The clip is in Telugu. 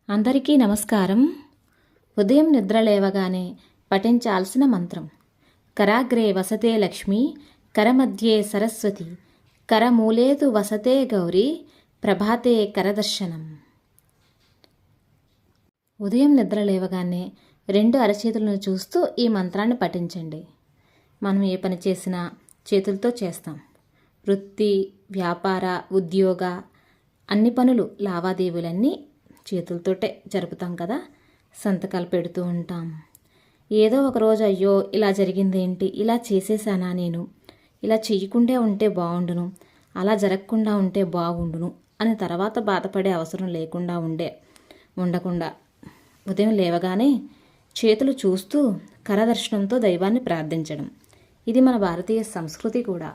అందరికీ నమస్కారం. ఉదయం నిద్ర లేవగానే పఠించాల్సిన మంత్రం. కరాగ్రే వసతే లక్ష్మి, కరమధ్యే సరస్వతి, కరమూలేతు వసతే గౌరీ, ప్రభాతే కరదర్శనం. ఉదయం నిద్ర లేవగానే రెండు అరచేతులను చూస్తూ ఈ మంత్రాన్ని పఠించండి. మనం ఏ పని చేసినా చేతులతో చేస్తాం. వృత్తి, వ్యాపార, ఉద్యోగ అన్ని పనులు, లావాదేవీలన్నీ చేతులతోటే జరుపుతాం కదా. సంతకాలు పెడుతూ ఉంటాం. ఏదో ఒక రోజు అయ్యో ఇలా జరిగిందేంటి, ఇలా చేసేసానా, నేను ఇలా చెయ్యకుండా ఉంటే బాగుండును, అలా జరగకుండా ఉంటే బాగుండును అని తర్వాత బాధపడే అవసరం లేకుండా ఉండకుండా ఉదయం లేవగానే చేతులు చూస్తూ కరదర్శనంతో దైవాన్ని ప్రార్థించడం. ఇది మన భారతీయ సంస్కృతి కూడా.